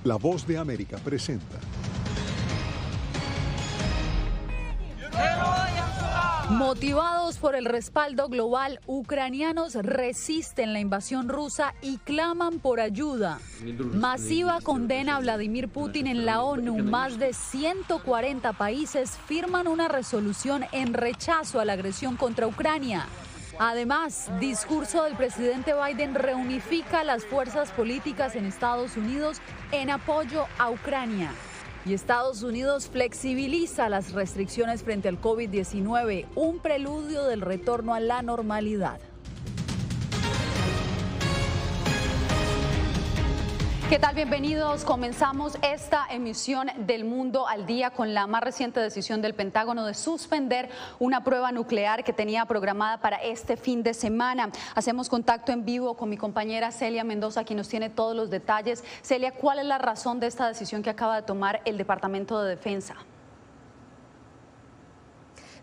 La Voz de América presenta. Motivados por el respaldo global, ucranianos resisten la invasión rusa y claman por ayuda. Masiva condena a Vladimir Putin en la ONU. Más de 140 países firman una resolución en rechazo a la agresión contra Ucrania. Además, discurso del presidente Biden reunifica las fuerzas políticas en Estados Unidos en apoyo a Ucrania. Y Estados Unidos flexibiliza las restricciones frente al COVID-19, un preludio del retorno a la normalidad. ¿Qué tal? Bienvenidos. Comenzamos esta emisión del Mundo al Día con la más reciente decisión del Pentágono de suspender una prueba nuclear que tenía programada para este fin de semana. Hacemos contacto en vivo con mi compañera Celia Mendoza, quien nos tiene todos los detalles. Celia, ¿cuál es la razón de esta decisión que acaba de tomar el Departamento de Defensa?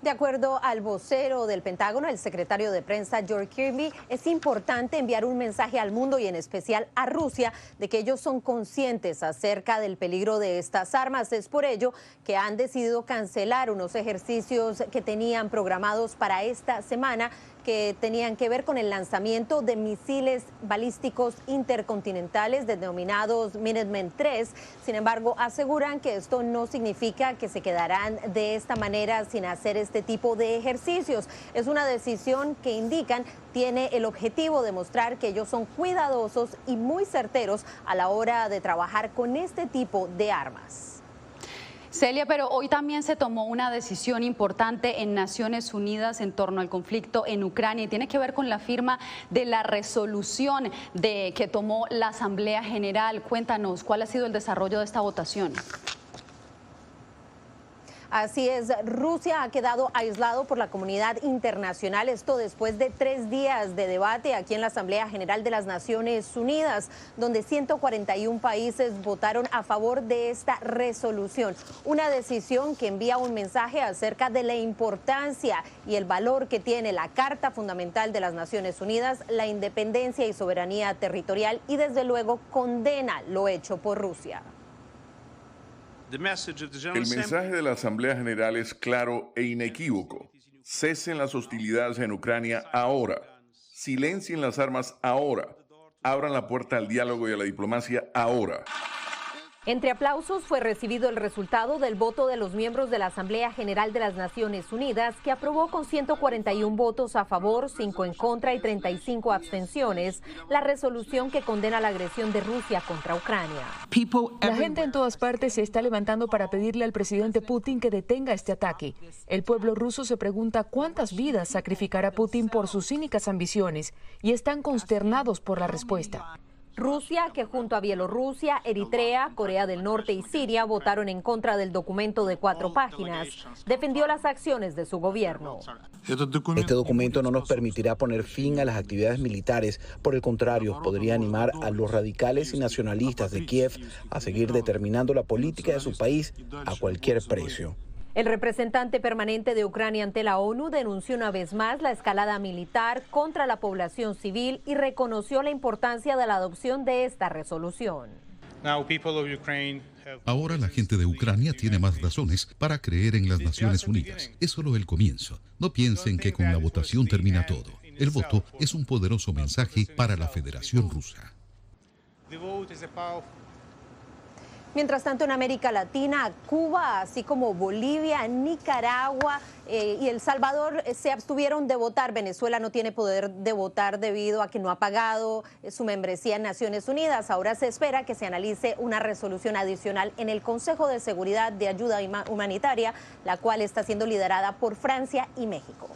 De acuerdo al vocero del Pentágono, el secretario de prensa George Kirby, es importante enviar un mensaje al mundo y en especial a Rusia de que ellos son conscientes acerca del peligro de estas armas. Es por ello que han decidido cancelar unos ejercicios que tenían programados para esta semana, que tenían que ver con el lanzamiento de misiles balísticos intercontinentales denominados Minuteman III. Sin embargo, aseguran que esto no significa que se quedarán de esta manera sin hacer este tipo de ejercicios. Es una decisión que indican tiene el objetivo de mostrar que ellos son cuidadosos y muy certeros a la hora de trabajar con este tipo de armas. Celia, pero hoy también se tomó una decisión importante en Naciones Unidas en torno al conflicto en Ucrania y tiene que ver con la firma de la resolución que tomó la Asamblea General. Cuéntanos, ¿cuál ha sido el desarrollo de esta votación? Así es, Rusia ha quedado aislado por la comunidad internacional, esto después de 3 días de debate aquí en la Asamblea General de las Naciones Unidas, donde 141 países votaron a favor de esta resolución. Una decisión que envía un mensaje acerca de la importancia y el valor que tiene la Carta Fundamental de las Naciones Unidas, la independencia y soberanía territorial y desde luego condena lo hecho por Rusia. El mensaje de la Asamblea General es claro e inequívoco. Cesen las hostilidades en Ucrania ahora. Silencien las armas ahora. Abran la puerta al diálogo y a la diplomacia ahora. Entre aplausos fue recibido el resultado del voto de los miembros de la Asamblea General de las Naciones Unidas, que aprobó con 141 votos a favor, 5 en contra y 35 abstenciones, la resolución que condena la agresión de Rusia contra Ucrania. La gente en todas partes se está levantando para pedirle al presidente Putin que detenga este ataque. El pueblo ruso se pregunta cuántas vidas sacrificará Putin por sus cínicas ambiciones y están consternados por la respuesta. Rusia, que junto a Bielorrusia, Eritrea, Corea del Norte y Siria votaron en contra del documento de 4 páginas, defendió las acciones de su gobierno. Este documento no nos permitirá poner fin a las actividades militares. Por el contrario, podría animar a los radicales y nacionalistas de Kiev a seguir determinando la política de su país a cualquier precio. El representante permanente de Ucrania ante la ONU denunció una vez más la escalada militar contra la población civil y reconoció la importancia de la adopción de esta resolución. Ahora la gente de Ucrania tiene más razones para creer en las Naciones Unidas. Es solo el comienzo. No piensen que con la votación termina todo. El voto es un poderoso mensaje para la Federación Rusa. Mientras tanto, en América Latina, Cuba, así como Bolivia, Nicaragua y El Salvador se abstuvieron de votar. Venezuela no tiene poder de votar debido a que no ha pagado su membresía en Naciones Unidas. Ahora se espera que se analice una resolución adicional en el Consejo de Seguridad de Ayuda Humanitaria, la cual está siendo liderada por Francia y México.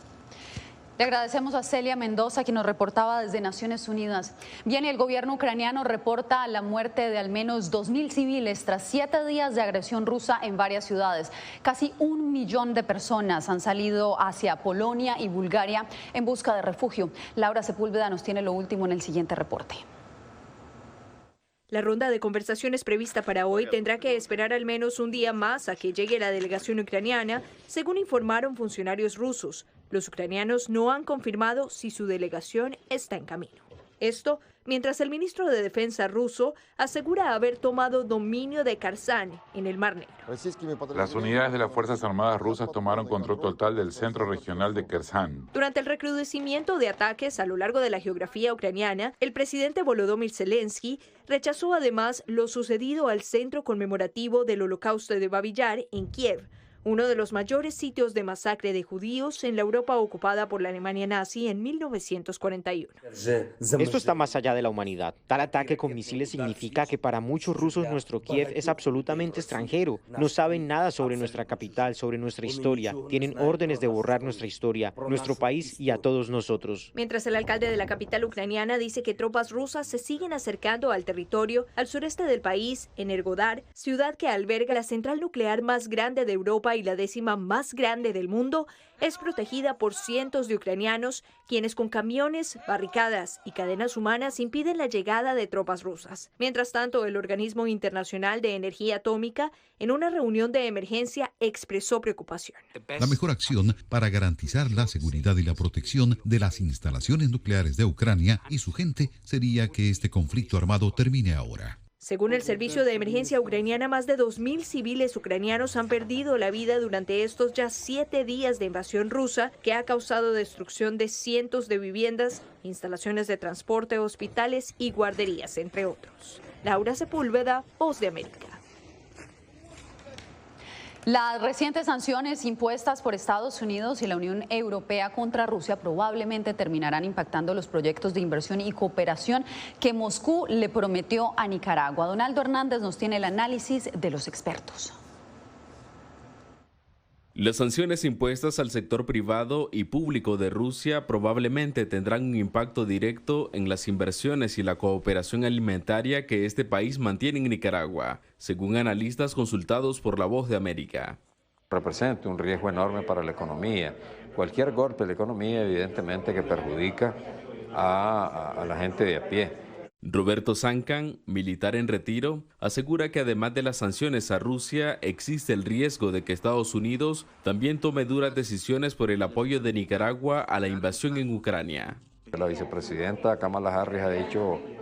Le agradecemos a Celia Mendoza, quien nos reportaba desde Naciones Unidas. Bien, el gobierno ucraniano reporta la muerte de al menos 2.000 civiles tras 7 días de agresión rusa en varias ciudades. Casi 1 millón de personas han salido hacia Polonia y Bulgaria en busca de refugio. Laura Sepúlveda nos tiene lo último en el siguiente reporte. La ronda de conversaciones prevista para hoy tendrá que esperar al menos un día más a que llegue la delegación ucraniana, según informaron funcionarios rusos. Los ucranianos no han confirmado si su delegación está en camino. Esto mientras el ministro de Defensa ruso asegura haber tomado dominio de Kherson en el Mar Negro. Las unidades de las Fuerzas Armadas rusas tomaron control total del centro regional de Kherson. Durante el recrudecimiento de ataques a lo largo de la geografía ucraniana, el presidente Volodymyr Zelensky rechazó además lo sucedido al centro conmemorativo del Holocausto de Babi Yar en Kiev, uno de los mayores sitios de masacre de judíos en la Europa ocupada por la Alemania nazi en 1941. Esto está más allá de la humanidad. Tal ataque con misiles significa que para muchos rusos nuestro Kiev es absolutamente extranjero. No saben nada sobre nuestra capital, sobre nuestra historia. Tienen órdenes de borrar nuestra historia, nuestro país y a todos nosotros. Mientras el alcalde de la capital ucraniana dice que tropas rusas se siguen acercando al territorio al sureste del país, Energodar, ciudad que alberga la central nuclear más grande de Europa y la 10ª más grande del mundo, es protegida por cientos de ucranianos, quienes con camiones, barricadas y cadenas humanas impiden la llegada de tropas rusas. Mientras tanto, el Organismo Internacional de Energía Atómica, en una reunión de emergencia, expresó preocupación. La mejor acción para garantizar la seguridad y la protección de las instalaciones nucleares de Ucrania y su gente sería que este conflicto armado termine ahora. Según el Servicio de Emergencia Ucraniana, más de 2.000 civiles ucranianos han perdido la vida durante estos ya 7 días de invasión rusa, que ha causado destrucción de cientos de viviendas, instalaciones de transporte, hospitales y guarderías, entre otros. Laura Sepúlveda, Voz de América. Las recientes sanciones impuestas por Estados Unidos y la Unión Europea contra Rusia probablemente terminarán impactando los proyectos de inversión y cooperación que Moscú le prometió a Nicaragua. Donaldo Hernández nos tiene el análisis de los expertos. Las sanciones impuestas al sector privado y público de Rusia probablemente tendrán un impacto directo en las inversiones y la cooperación alimentaria que este país mantiene en Nicaragua, según analistas consultados por La Voz de América. Representa un riesgo enorme para la economía. Cualquier golpe de la economía evidentemente que perjudica a la gente de a pie. Roberto Sancan, militar en retiro, asegura que además de las sanciones a Rusia, existe el riesgo de que Estados Unidos también tome duras decisiones por el apoyo de Nicaragua a la invasión en Ucrania. La vicepresidenta Kamala Harris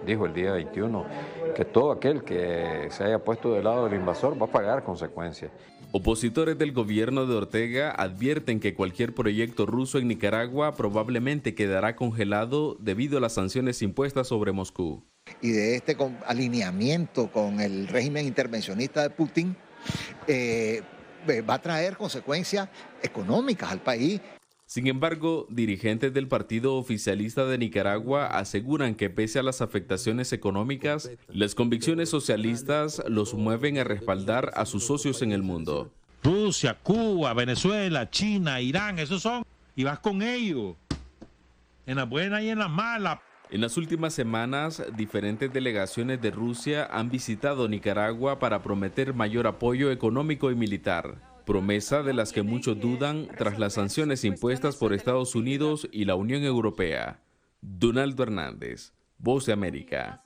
dijo el día 21 que todo aquel que se haya puesto del lado del invasor va a pagar consecuencias. Opositores del gobierno de Ortega advierten que cualquier proyecto ruso en Nicaragua probablemente quedará congelado debido a las sanciones impuestas sobre Moscú. Y de este alineamiento con el régimen intervencionista de Putin va a traer consecuencias económicas al país. Sin embargo, dirigentes del partido oficialista de Nicaragua aseguran que pese a las afectaciones económicas, las convicciones socialistas los mueven a respaldar a sus socios en el mundo. Rusia, Cuba, Venezuela, China, Irán, esos son, y vas con ellos, en las buenas y en las malas. En las últimas semanas, diferentes delegaciones de Rusia han visitado Nicaragua para prometer mayor apoyo económico y militar. Promesa de las que muchos dudan tras las sanciones impuestas por Estados Unidos y la Unión Europea. Donaldo Hernández, Voz de América.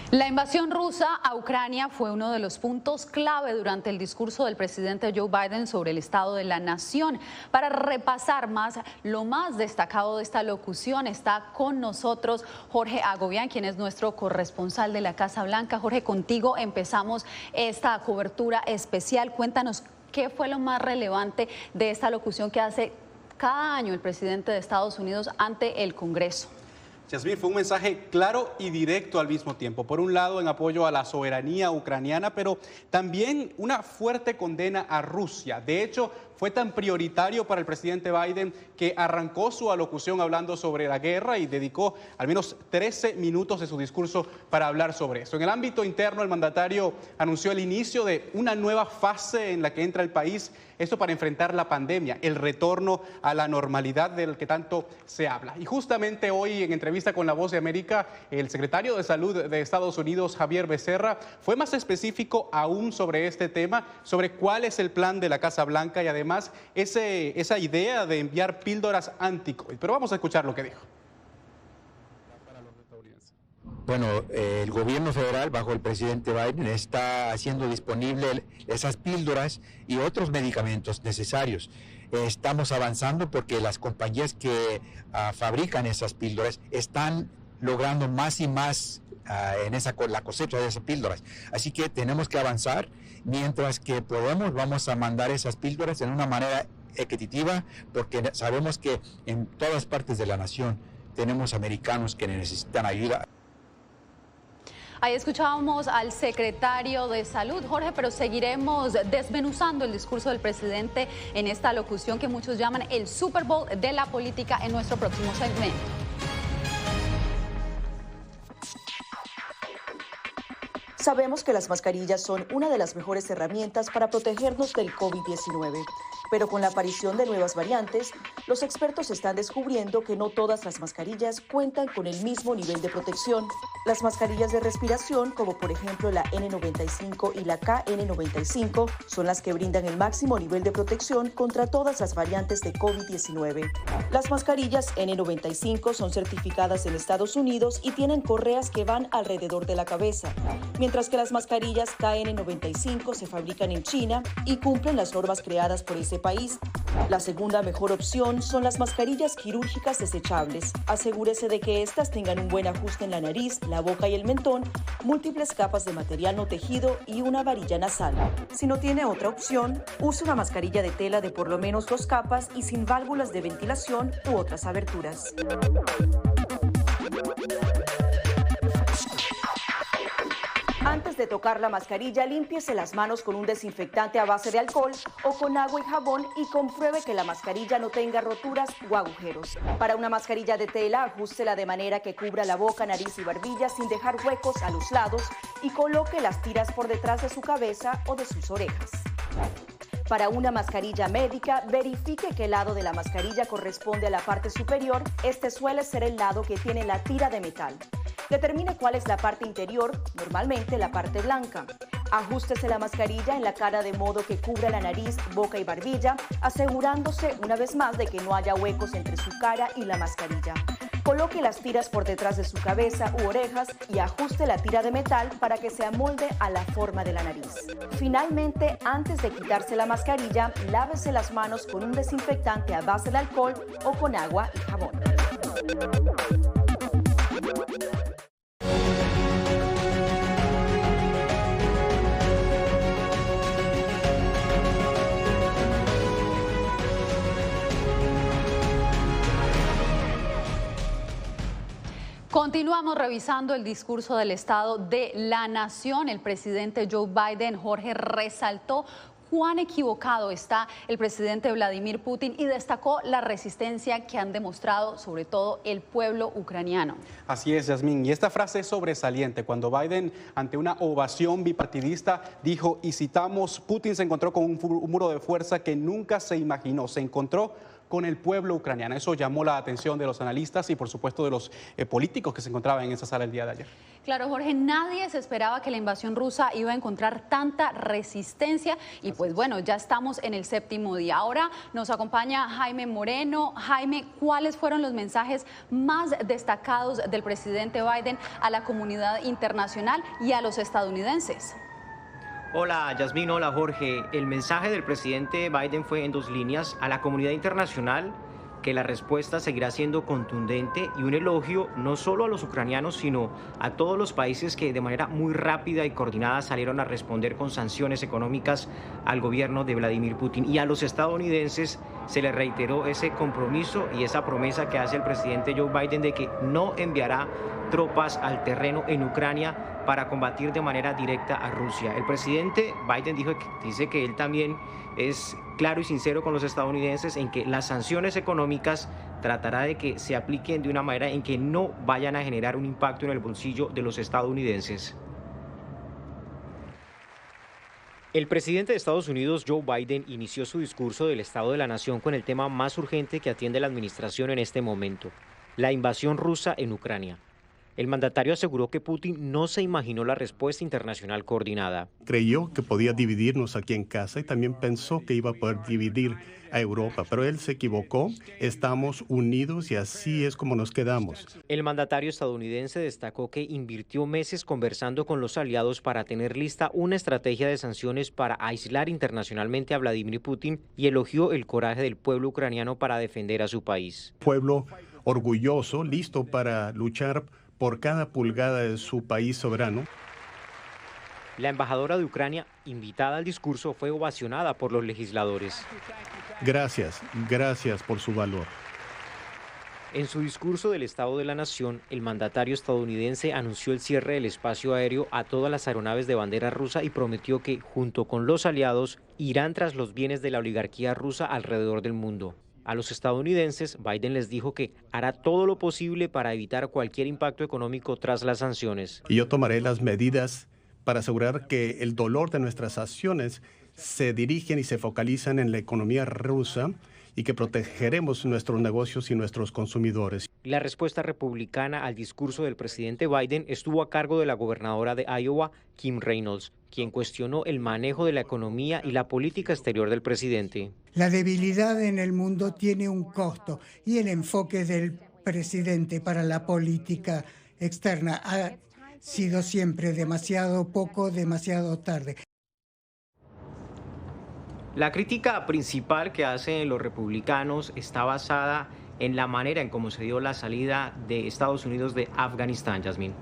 La invasión rusa a Ucrania fue uno de los puntos clave durante el discurso del presidente Joe Biden sobre el estado de la nación. Para repasar lo más destacado de esta locución, está con nosotros Jorge Agobián, quien es nuestro corresponsal de la Casa Blanca. Jorge, contigo empezamos esta cobertura especial. Cuéntanos qué fue lo más relevante de esta locución que hace cada año el presidente de Estados Unidos ante el Congreso. Yasmín, fue un mensaje claro y directo al mismo tiempo. Por un lado, en apoyo a la soberanía ucraniana, pero también una fuerte condena a Rusia. De hecho, fue tan prioritario para el presidente Biden que arrancó su alocución hablando sobre la guerra y dedicó al menos 13 minutos de su discurso para hablar sobre eso. En el ámbito interno, el mandatario anunció el inicio de una nueva fase en la que entra el país, esto para enfrentar la pandemia, el retorno a la normalidad del que tanto se habla. Y justamente hoy, en entrevista con La Voz de América, el secretario de Salud de Estados Unidos, Javier Becerra, fue más específico aún sobre este tema, sobre cuál es el plan de la Casa Blanca y además esa idea de enviar píldoras anti-COVID. Pero vamos a escuchar lo que dijo. Bueno, el gobierno federal, bajo el presidente Biden, está haciendo disponible esas píldoras y otros medicamentos necesarios. Estamos avanzando porque las compañías que fabrican esas píldoras están logrando más y más la cosecha de esas píldoras. Así que tenemos que avanzar. Mientras que podemos, vamos a mandar esas píldoras en una manera equitativa, porque sabemos que en todas partes de la nación tenemos americanos que necesitan ayuda. Ahí escuchábamos al secretario de Salud, Jorge, pero seguiremos desmenuzando el discurso del presidente en esta locución que muchos llaman el Super Bowl de la política en nuestro próximo segmento. Sabemos que las mascarillas son una de las mejores herramientas para protegernos del COVID-19, pero con la aparición de nuevas variantes, los expertos están descubriendo que no todas las mascarillas cuentan con el mismo nivel de protección. Las mascarillas de respiración, como por ejemplo la N95 y la KN95, son las que brindan el máximo nivel de protección contra todas las variantes de COVID-19. Las mascarillas N95 son certificadas en Estados Unidos y tienen correas que van alrededor de la cabeza, mientras que las mascarillas KN95 se fabrican en China y cumplen las normas creadas por ese país. La segunda mejor opción son las mascarillas quirúrgicas desechables. Asegúrese de que estas tengan un buen ajuste en la nariz, la boca y el mentón, múltiples capas de material no tejido y una varilla nasal. Si no tiene otra opción, use una mascarilla de tela de por lo menos 2 capas y sin válvulas de ventilación u otras aberturas. Antes de tocar la mascarilla, límpiese las manos con un desinfectante a base de alcohol o con agua y jabón y compruebe que la mascarilla no tenga roturas o agujeros. Para una mascarilla de tela, ajústela de manera que cubra la boca, nariz y barbilla sin dejar huecos a los lados y coloque las tiras por detrás de su cabeza o de sus orejas. Para una mascarilla médica, verifique qué lado de la mascarilla corresponde a la parte superior. Este suele ser el lado que tiene la tira de metal. Determine cuál es la parte interior, normalmente la parte blanca. Ajústese la mascarilla en la cara de modo que cubra la nariz, boca y barbilla, asegurándose una vez más de que no haya huecos entre su cara y la mascarilla. Coloque las tiras por detrás de su cabeza u orejas y ajuste la tira de metal para que se amolde a la forma de la nariz. Finalmente, antes de quitarse la mascarilla, lávese las manos con un desinfectante a base de alcohol o con agua y jabón. Continuamos revisando el discurso del Estado de la Nación. El presidente Joe Biden, Jorge, resaltó cuán equivocado está el presidente Vladimir Putin y destacó la resistencia que han demostrado sobre todo el pueblo ucraniano. Así es, Yasmín, y esta frase es sobresaliente. Cuando Biden, ante una ovación bipartidista, dijo, y citamos, Putin se encontró con un muro de fuerza que nunca se imaginó, se encontró con el pueblo ucraniano. Eso llamó la atención de los analistas y por supuesto de los políticos que se encontraban en esa sala el día de ayer. Claro, Jorge, nadie se esperaba que la invasión rusa iba a encontrar tanta resistencia y pues bueno, ya estamos en el 7º día. Ahora nos acompaña Jaime Moreno. Jaime, ¿cuáles fueron los mensajes más destacados del presidente Biden a la comunidad internacional y a los estadounidenses? Hola Yasmín, hola Jorge. El mensaje del presidente Biden fue en 2 líneas: a la comunidad internacional que la respuesta seguirá siendo contundente y un elogio no solo a los ucranianos sino a todos los países que de manera muy rápida y coordinada salieron a responder con sanciones económicas al gobierno de Vladimir Putin, y a los estadounidenses se les reiteró ese compromiso y esa promesa que hace el presidente Joe Biden de que no enviará tropas al terreno en Ucrania para combatir de manera directa a Rusia. El presidente Biden dice que él también es claro y sincero con los estadounidenses en que las sanciones económicas tratará de que se apliquen de una manera en que no vayan a generar un impacto en el bolsillo de los estadounidenses. El presidente de Estados Unidos, Joe Biden, inició su discurso del Estado de la Nación con el tema más urgente que atiende la administración en este momento: la invasión rusa en Ucrania. El mandatario aseguró que Putin no se imaginó la respuesta internacional coordinada. Creyó que podía dividirnos aquí en casa y también pensó que iba a poder dividir a Europa, pero él se equivocó. Estamos unidos y así es como nos quedamos. El mandatario estadounidense destacó que invirtió meses conversando con los aliados para tener lista una estrategia de sanciones para aislar internacionalmente a Vladimir Putin y elogió el coraje del pueblo ucraniano para defender a su país. Pueblo orgulloso, listo para luchar por cada pulgada de su país soberano. La embajadora de Ucrania, invitada al discurso, fue ovacionada por los legisladores. Gracias por su valor. En su discurso del Estado de la Nación, el mandatario estadounidense anunció el cierre del espacio aéreo a todas las aeronaves de bandera rusa y prometió que, junto con los aliados, irán tras los bienes de la oligarquía rusa alrededor del mundo. A los estadounidenses, Biden les dijo que hará todo lo posible para evitar cualquier impacto económico tras las sanciones. Y yo tomaré las medidas para asegurar que el dolor de nuestras acciones se dirigen y se focalizan en la economía rusa y que protegeremos nuestros negocios y nuestros consumidores. La respuesta republicana al discurso del presidente Biden estuvo a cargo de la gobernadora de Iowa, Kim Reynolds, quien cuestionó el manejo de la economía y la política exterior del presidente. La debilidad en el mundo tiene un costo y el enfoque del presidente para la política externa ha sido siempre demasiado poco, demasiado tarde. La crítica principal que hacen los republicanos está basada en la manera en cómo se dio la salida de Estados Unidos de Afganistán, Yasmín.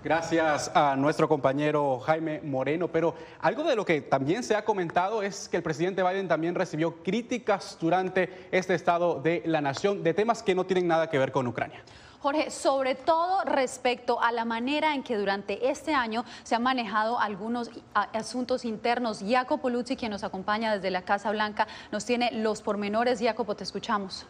Gracias a nuestro compañero Jaime Moreno, pero algo de lo que también se ha comentado es que el presidente Biden también recibió críticas durante este Estado de la Nación de temas que no tienen nada que ver con Ucrania. Jorge, sobre todo respecto a la manera en que durante este año se han manejado algunos asuntos internos. Jacopo Luzzi, quien nos acompaña desde la Casa Blanca, nos tiene los pormenores. Jacopo, te escuchamos.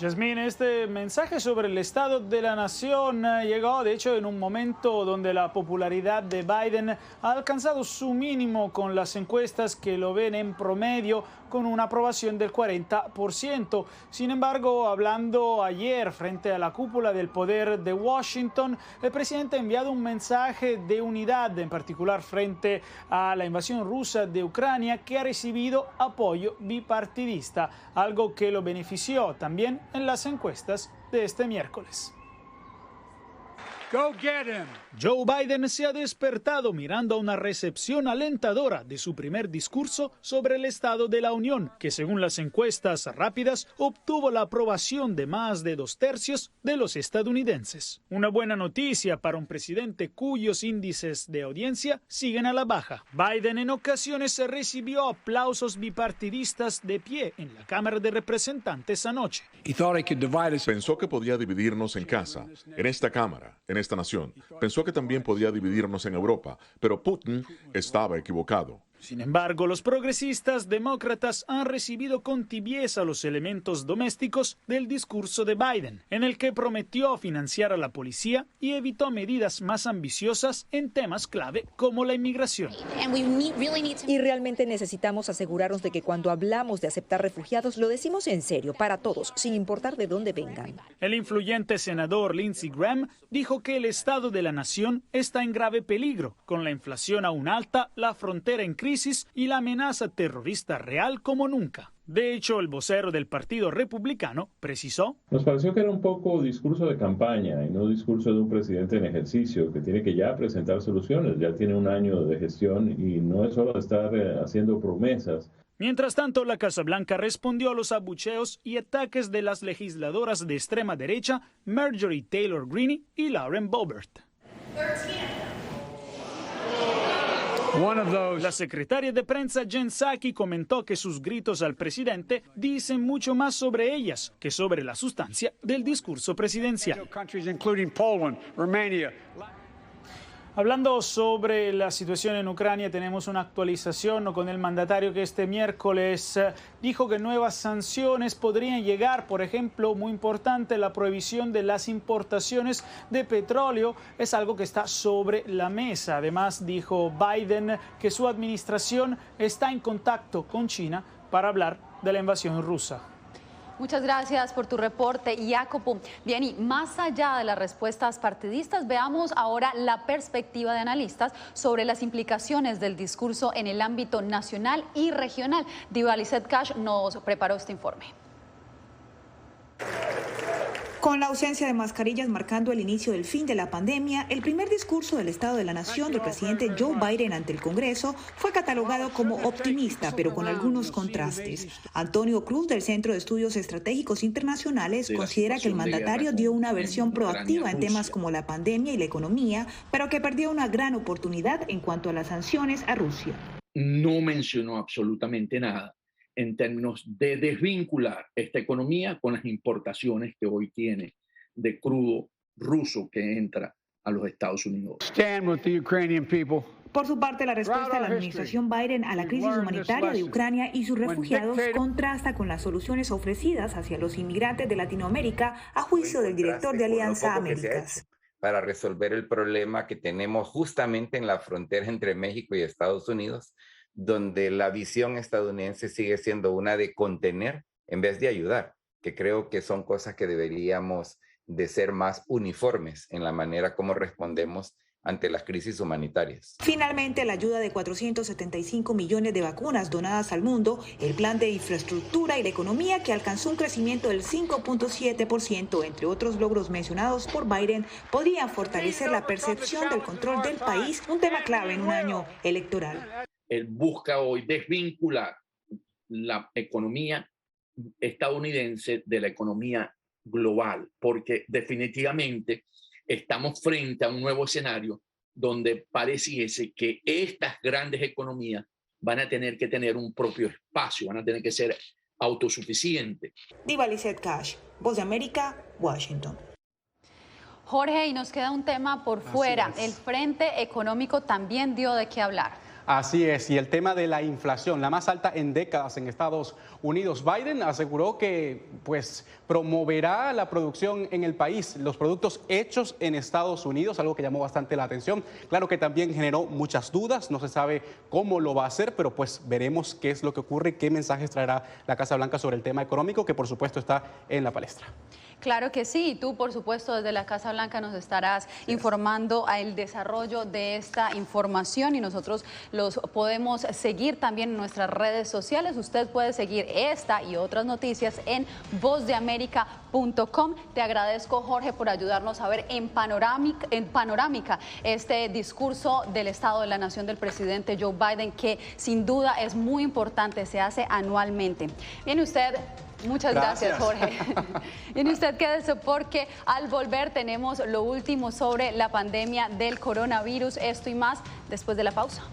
Yasmín, este mensaje sobre el Estado de la Nación llegó, de hecho, en un momento donde la popularidad de Biden ha alcanzado su mínimo con las encuestas que lo ven en promedio con una aprobación del 40%. Sin embargo, hablando ayer frente a la cúpula del poder de Washington, el presidente ha enviado un mensaje de unidad, en particular frente a la invasión rusa de Ucrania, que ha recibido apoyo bipartidista, algo que lo benefició también en las encuestas de este miércoles. Go get him. Joe Biden se ha despertado mirando a una recepción alentadora de su primer discurso sobre el Estado de la Unión, que según las encuestas rápidas obtuvo la aprobación de más de 2/3 de los estadounidenses. Una buena noticia para un presidente cuyos índices de audiencia siguen a la baja. Biden en ocasiones recibió aplausos bipartidistas de pie en la Cámara de Representantes anoche. Pensó que podía dividirnos en casa, en esta Cámara, en esta nación. Pensó que también podía dividirnos en Europa, pero Putin estaba equivocado. Sin embargo, los progresistas demócratas han recibido con tibieza los elementos domésticos del discurso de Biden, en el que prometió financiar a la policía y evitó medidas más ambiciosas en temas clave como la inmigración. Y realmente necesitamos asegurarnos de que cuando hablamos de aceptar refugiados lo decimos en serio, para todos, sin importar de dónde vengan. El influyente senador Lindsey Graham dijo que el Estado de la Nación está en grave peligro, con la inflación aún alta, la frontera en crisis y la amenaza terrorista real como nunca. De hecho, el vocero del Partido Republicano precisó: nos pareció que era un poco discurso de campaña y no discurso de un presidente en ejercicio que tiene que ya presentar soluciones. Ya tiene un año de gestión y no es hora de estar haciendo promesas. Mientras tanto, la Casa Blanca respondió a los abucheos y ataques de las legisladoras de extrema derecha Marjorie Taylor Greene y Lauren Boebert. La secretaria de prensa Jen Psaki comentó que sus gritos al presidente dicen mucho más sobre ellas que sobre la sustancia del discurso presidencial. Hablando sobre la situación en Ucrania, tenemos una actualización con el mandatario que este miércoles dijo que nuevas sanciones podrían llegar. Por ejemplo, muy importante, la prohibición de las importaciones de petróleo es algo que está sobre la mesa. Además, dijo Biden que su administración está en contacto con China para hablar de la invasión rusa. Muchas gracias por tu reporte, Jacopo. Bien, y más allá de las respuestas partidistas, veamos ahora la perspectiva de analistas sobre las implicaciones del discurso en el ámbito nacional y regional. Diva Lizeth Cash nos preparó este informe. Con la ausencia de mascarillas marcando el inicio del fin de la pandemia, el primer discurso del Estado de la Nación del presidente Joe Biden ante el Congreso fue catalogado como optimista, pero con algunos contrastes. Antonio Cruz, del Centro de Estudios Estratégicos Internacionales, considera que el mandatario dio una versión proactiva en temas como la pandemia y la economía, pero que perdió una gran oportunidad en cuanto a las sanciones a Rusia. No mencionó absolutamente nada en términos de desvincular esta economía con las importaciones que hoy tiene de crudo ruso que entra a los Estados Unidos. Stand with the Ukrainian people. Por su parte, la respuesta de la administración Biden a la crisis humanitaria de Ucrania y sus refugiados contrasta con las soluciones ofrecidas hacia los inmigrantes de Latinoamérica, a juicio del director de Alianza Américas. Para resolver el problema que tenemos justamente en la frontera entre México y Estados Unidos, donde la visión estadounidense sigue siendo una de contener en vez de ayudar, que creo que son cosas que deberíamos de ser más uniformes en la manera como respondemos ante las crisis humanitarias. Finalmente, la ayuda de 475 millones de vacunas donadas al mundo, el plan de infraestructura y la economía que alcanzó un crecimiento del 5.7%, entre otros logros mencionados por Biden, podrían fortalecer la percepción del control del país, un tema clave en un año electoral. Él busca hoy desvincular la economía estadounidense de la economía global, porque definitivamente estamos frente a un nuevo escenario donde pareciese que estas grandes economías van a tener que tener un propio espacio, van a tener que ser autosuficientes. Diva Lizeth Cash, Voz de América, Washington. Jorge, y nos queda un tema por fuera. El Frente Económico también dio de qué hablar. Así es, y el tema de la inflación, la más alta en décadas en Estados Unidos. Biden aseguró que promoverá la producción en el país, los productos hechos en Estados Unidos, algo que llamó bastante la atención. Claro que también generó muchas dudas, no se sabe cómo lo va a hacer, pero pues veremos qué es lo que ocurre, qué mensajes traerá la Casa Blanca sobre el tema económico, que por supuesto está en la palestra. Claro que sí, y tú por supuesto desde la Casa Blanca nos estarás informando al desarrollo de esta información y nosotros los podemos seguir también en nuestras redes sociales. Usted puede seguir esta y otras noticias en vozdeamerica.com. Te agradezco, Jorge, por ayudarnos a ver en panorámica este discurso del Estado de la Nación del presidente Joe Biden, que sin duda es muy importante, se hace anualmente. Viene usted. Muchas gracias, Jorge. Y usted quédese porque al volver tenemos lo último sobre la pandemia del coronavirus, esto y más después de la pausa.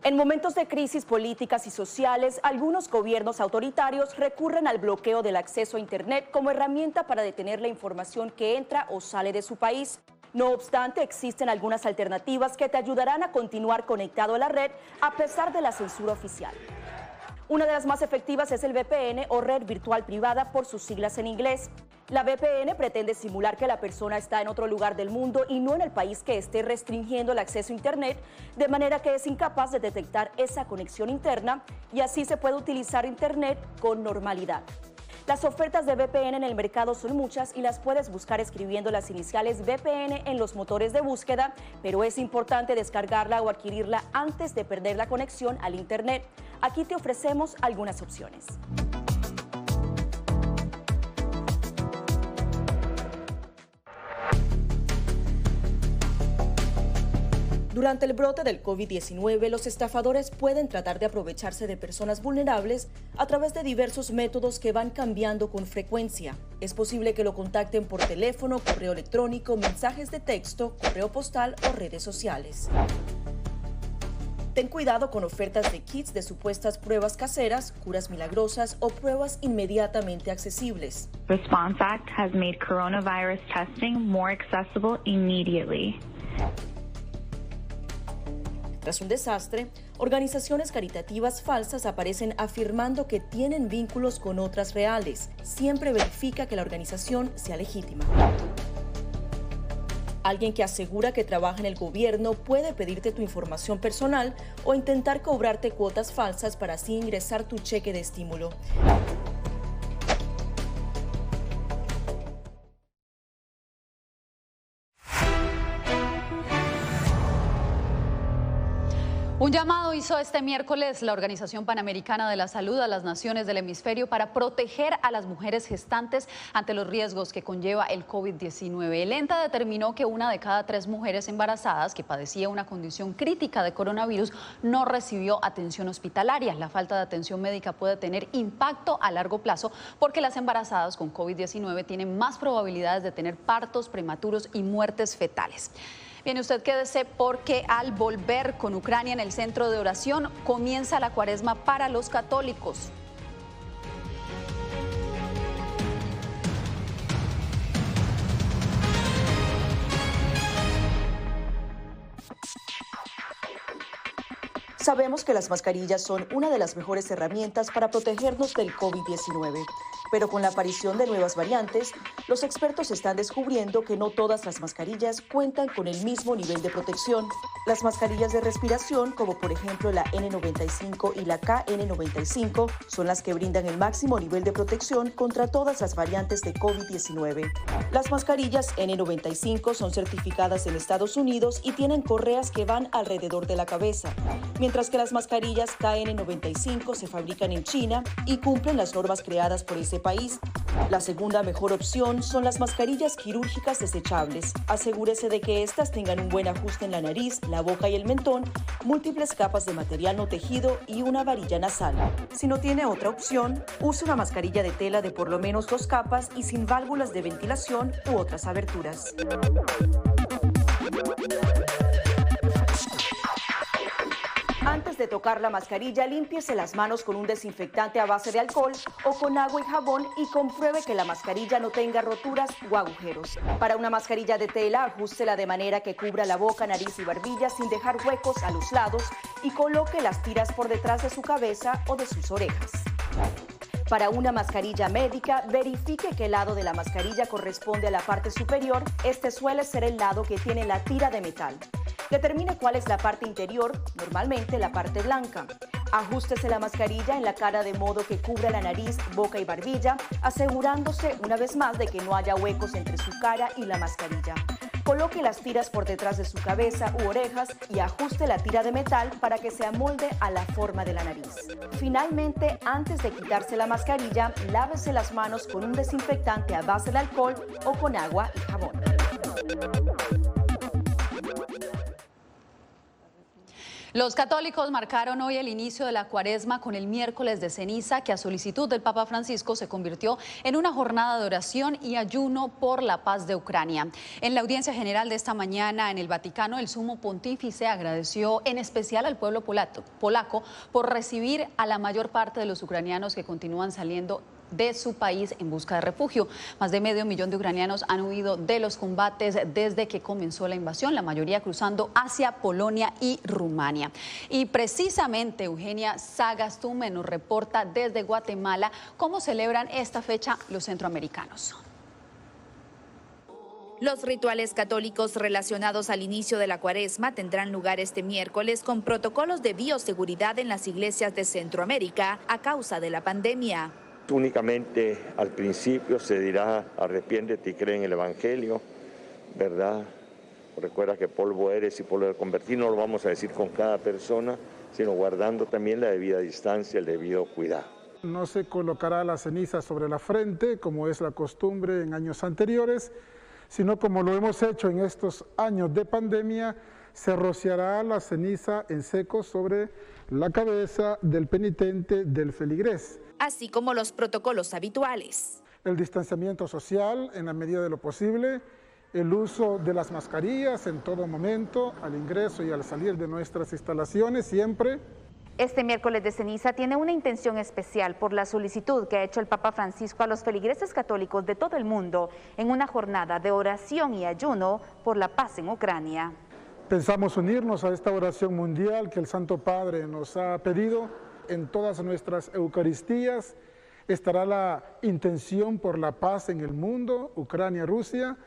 En momentos de crisis políticas y sociales, algunos gobiernos autoritarios recurren al bloqueo del acceso a Internet como herramienta para detener la información que entra o sale de su país. No obstante, existen algunas alternativas que te ayudarán a continuar conectado a la red a pesar de la censura oficial. Una de las más efectivas es el VPN o red virtual privada por sus siglas en inglés. La VPN pretende simular que la persona está en otro lugar del mundo y no en el país que esté restringiendo el acceso a Internet, de manera que es incapaz de detectar esa conexión interna y así se puede utilizar Internet con normalidad. Las ofertas de VPN en el mercado son muchas y las puedes buscar escribiendo las iniciales VPN en los motores de búsqueda, pero es importante descargarla o adquirirla antes de perder la conexión al Internet. Aquí te ofrecemos algunas opciones. Durante el brote del COVID-19, los estafadores pueden tratar de aprovecharse de personas vulnerables a través de diversos métodos que van cambiando con frecuencia. Es posible que lo contacten por teléfono, correo electrónico, mensajes de texto, correo postal o redes sociales. Ten cuidado con ofertas de kits de supuestas pruebas caseras, curas milagrosas o pruebas inmediatamente accesibles. Response Act has made coronavirus testing more accessible immediately. Tras un desastre, organizaciones caritativas falsas aparecen afirmando que tienen vínculos con otras reales. Siempre verifica que la organización sea legítima. Alguien que asegura que trabaja en el gobierno puede pedirte tu información personal o intentar cobrarte cuotas falsas para así ingresar tu cheque de estímulo. Un llamado hizo este miércoles la Organización Panamericana de la Salud a las naciones del hemisferio para proteger a las mujeres gestantes ante los riesgos que conlleva el COVID-19. El ENTA determinó que 1 de cada 3 mujeres embarazadas que padecía una condición crítica de coronavirus no recibió atención hospitalaria. La falta de atención médica puede tener impacto a largo plazo porque las embarazadas con COVID-19 tienen más probabilidades de tener partos prematuros y muertes fetales. Bien, usted quédese porque al volver con Ucrania en el centro de oración comienza la cuaresma para los católicos. Sabemos que las mascarillas son una de las mejores herramientas para protegernos del COVID-19, pero con la aparición de nuevas variantes, los expertos están descubriendo que no todas las mascarillas cuentan con el mismo nivel de protección. Las mascarillas de respiración, como por ejemplo la N95 y la KN95, son las que brindan el máximo nivel de protección contra todas las variantes de COVID-19. Las mascarillas N95 son certificadas en Estados Unidos y tienen correas que van alrededor de la cabeza, mientras que las mascarillas KN95 se fabrican en China y cumplen las normas creadas por ese país. La segunda mejor opción son las mascarillas quirúrgicas desechables. Asegúrese de que estas tengan un buen ajuste en la nariz, la boca y el mentón, múltiples capas de material no tejido y una varilla nasal. Si no tiene otra opción, use una mascarilla de tela de por lo menos 2 capas y sin válvulas de ventilación u otras aberturas. Antes de tocar la mascarilla, límpiese las manos con un desinfectante a base de alcohol o con agua y jabón y compruebe que la mascarilla no tenga roturas o agujeros. Para una mascarilla de tela, ajústela de manera que cubra la boca, nariz y barbilla sin dejar huecos a los lados y coloque las tiras por detrás de su cabeza o de sus orejas. Para una mascarilla médica, verifique qué lado de la mascarilla corresponde a la parte superior. Este suele ser el lado que tiene la tira de metal. Determine cuál es la parte interior, normalmente la parte blanca. Ajústese la mascarilla en la cara de modo que cubra la nariz, boca y barbilla, asegurándose una vez más de que no haya huecos entre su cara y la mascarilla. Coloque las tiras por detrás de su cabeza u orejas y ajuste la tira de metal para que se amolde a la forma de la nariz. Finalmente, antes de quitarse la mascarilla, lávese las manos con un desinfectante a base de alcohol o con agua y jabón. Los católicos marcaron hoy el inicio de la cuaresma con el miércoles de ceniza, que a solicitud del Papa Francisco se convirtió en una jornada de oración y ayuno por la paz de Ucrania. En la audiencia general de esta mañana en el Vaticano, el sumo pontífice agradeció en especial al pueblo polaco por recibir a la mayor parte de los ucranianos que continúan saliendo de su país en busca de refugio. Más de 500.000 de ucranianos han huido de los combates desde que comenzó la invasión, la mayoría cruzando hacia Polonia y Rumania. Y precisamente Eugenia Sagastume nos reporta desde Guatemala cómo celebran esta fecha los centroamericanos. Los rituales católicos relacionados al inicio de la cuaresma tendrán lugar este miércoles con protocolos de bioseguridad en las iglesias de Centroamérica a causa de la pandemia. Únicamente al principio se dirá arrepiéntete y cree en el Evangelio, ¿verdad? Recuerda que polvo eres y polvo de convertir, no lo vamos a decir con cada persona, sino guardando también la debida distancia, el debido cuidado. No se colocará la ceniza sobre la frente, como es la costumbre en años anteriores, sino como lo hemos hecho en estos años de pandemia, se rociará la ceniza en seco sobre la cabeza del penitente, del feligrés. Así como los protocolos habituales. El distanciamiento social en la medida de lo posible, el uso de las mascarillas en todo momento, al ingreso y al salir de nuestras instalaciones siempre. Este miércoles de ceniza tiene una intención especial por la solicitud que ha hecho el Papa Francisco a los feligreses católicos de todo el mundo en una jornada de oración y ayuno por la paz en Ucrania. Pensamos unirnos a esta oración mundial que el Santo Padre nos ha pedido. En todas nuestras Eucaristías estará la intención por la paz en el mundo, Ucrania, Rusia,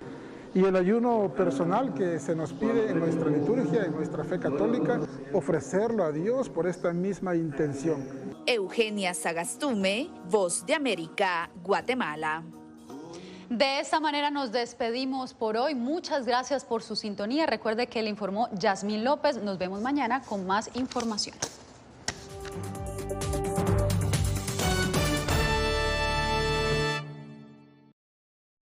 y el ayuno personal que se nos pide en nuestra liturgia, en nuestra fe católica, ofrecerlo a Dios por esta misma intención. Eugenia Sagastume, Voz de América, Guatemala. De esta manera nos despedimos por hoy. Muchas gracias por su sintonía. Recuerde que le informó Yasmín López. Nos vemos mañana con más información.